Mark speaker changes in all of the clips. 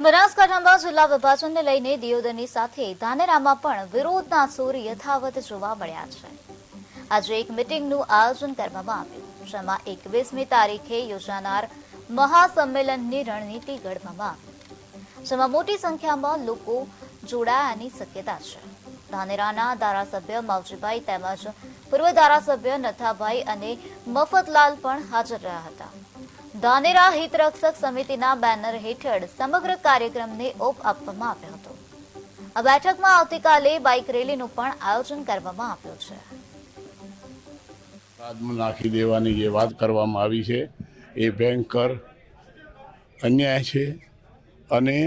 Speaker 1: બનાસકાંઠામાં જિલ્લા વિભાજનને લઈને દિયોદરની સાથે ધાનેરામાં પણ વિરોધના સૂર યથાવત જોવા મળ્યા છે। આજે એક મીટિંગનું આયોજન કરવામાં આવ્યું, જેમાં 21મી તારીખે યોજાનાર મહાસંમેલનની રણનીતિ ઘડવામાં આવી, જેમાં મોટી સંખ્યામાં લોકો જોડાયાની શક્યતા છે। ધાનેરાના ધારાસભ્ય માવજીભાઈ તેમજ પૂર્વ ધારાસભ્ય નથાભાઈ અને મફતલાલ પણ હાજર રહ્યા હતા। ધાનેરા હિતરક્ષક સમિતિના બેનર હેઠળ સમગ્ર કાર્યક્રમને ઓપ આપવામાં આવ્યો હતો। આ બેઠકમાં આવતીકાલે બાઇક રેલીનું પણ આયોજન કરવામાં આવ્યું છે।
Speaker 2: નાખી દેવાની જે વાત કરવામાં આવી છે એ ભયંકર અન્યાય છે અને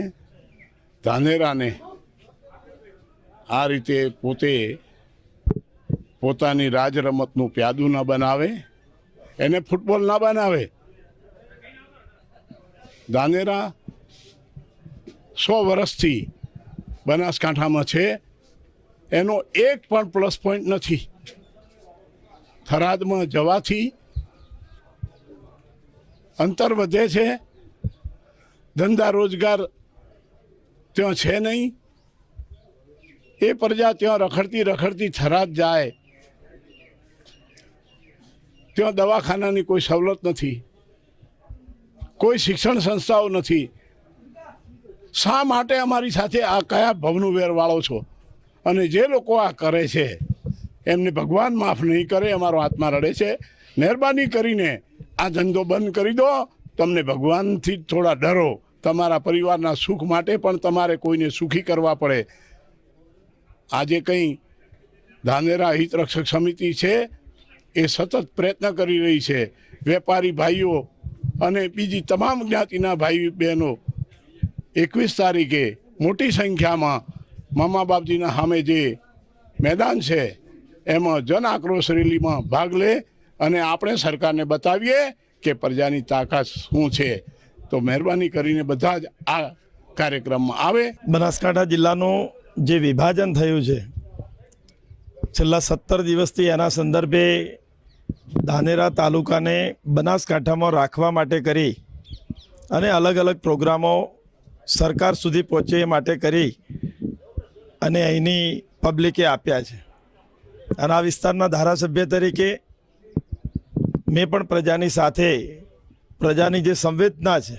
Speaker 2: ધાનેરાને આ રીતે પોતાની રાજ રમતનું પ્યાદું ન બનાવે, એને ફૂટબોલ ના બનાવે। ધાનેરા 100 વર્ષથી બનાસકાંઠામાં છે, એનો એક પણ પ્લસ પોઈન્ટ નથી। થરાદમાં જવાથી અંતર વધે છે, ધંધા રોજગાર ત્યાં છે નહીં। એ પ્રજા ત્યાં રખડતી થરાદ જાય, ત્યાં દવાખાનાની કોઈ સવલત નથી, કોઈ શિક્ષણ સંસ્થાઓ નથી। શા માટે અમારી સાથે આ કયા ભવનું વેર વાળો છો? અને જે લોકો આ કરે છે એમને ભગવાન માફ નહીં કરે, અમારો આત્મા રડે છે। મહેરબાની કરીને આ ધંધો બંધ કરી દો। તમને ભગવાનથી થોડા ડરો, તમારા પરિવારના સુખ માટે પણ તમારે કોઈને સુખી કરવા પડે। આજે કંઈ ધાનેરા હિતરક્ષક સમિતિ છે એ સતત પ્રયત્ન કરી રહી છે। વેપારી ભાઈઓ અને બીજી તમામ જ્ઞાતિના ભાઈ બહેનો 21 તારીખે મોટી સંખ્યામાં મામા બાપજીના સામે જે મેદાન છે એમાં જન આક્રોશ રેલીમાં ભાગ લે અને આપણે સરકારને બતાવીએ કે પ્રજાની તાકાત શું છે। તો મહેરબાની કરીને બધા જ આ કાર્યક્રમમાં આવે।
Speaker 3: બનાસકાંઠા જિલ્લાનું જે વિભાજન થયું છે છેલ્લા 17 દિવસથી એના સંદર્ભે ધાનેરા તાલુકાને બનાસકાંઠામાં રાખવા માટે કરી અને અલગ અલગ પ્રોગ્રામો સરકાર સુધી પહોંચે એ માટે કરી અને અહીંની પબ્લિકે આપ્યા છે। અને આ વિસ્તારના ધારાસભ્ય તરીકે મેં પણ પ્રજાની સાથે, પ્રજાની જે સંવેદના છે,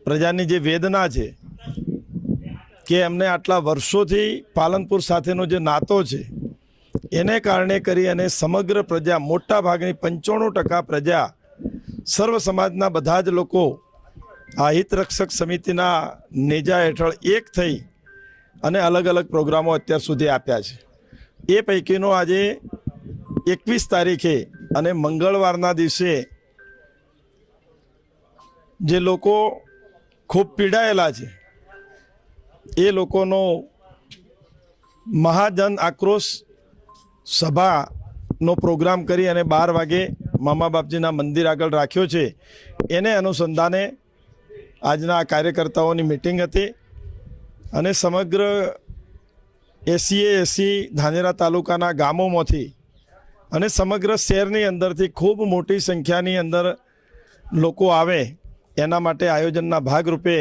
Speaker 3: પ્રજાની જે વેદના છે કે એમને આટલા વર્ષોથી પાલનપુર સાથેનો જે નાતો છે એને કારણે કરી અને સમગ્ર પ્રજા, મોટા ભાગની 95% પ્રજા, સર્વ સમાજના બધા જ લોકો આ હિતરક્ષક સમિતિના નેજા હેઠળ એક થઈ અને અલગ અલગ પ્રોગ્રામો અત્યાર સુધી આપ્યા છે। એ પૈકીનો આજે 21 તારીખે અને મંગળવારના દિવસે જે લોકો ખૂબ પીડાયેલા છે એ લોકોનો મહાજન આક્રોશ સભાનો પ્રોગ્રામ કરી અને 12 વાગે મામા બાપજીના મંદિર આગળ રાખ્યો છે। એને અનુસંધાને આજના આ કાર્યકર્તાઓની મિટિંગ હતી અને સમગ્ર 80 ધાનેરા તાલુકાના ગામોમાંથી અને સમગ્ર શહેરની અંદરથી ખૂબ મોટી સંખ્યાની અંદર લોકો આવે એના માટે આયોજનના ભાગરૂપે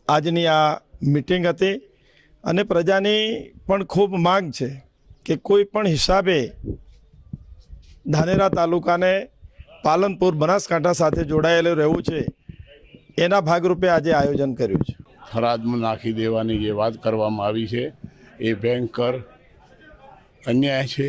Speaker 3: આજની આ મિટિંગ હતી। અને પ્રજાની પણ ખૂબ માંગ છે કે કોઈ પણ હિસાબે ધાનેરા તાલુકાને પાલનપુર બનાસકાંઠા સાથે જોડાયેલું રહેવું છે, એના ભાગરૂપે આજે આયોજન કર્યું છે।
Speaker 2: થરાદમાં નાખી દેવાની જે વાત કરવામાં આવી છે એ ભયંકર અન્યાય છે।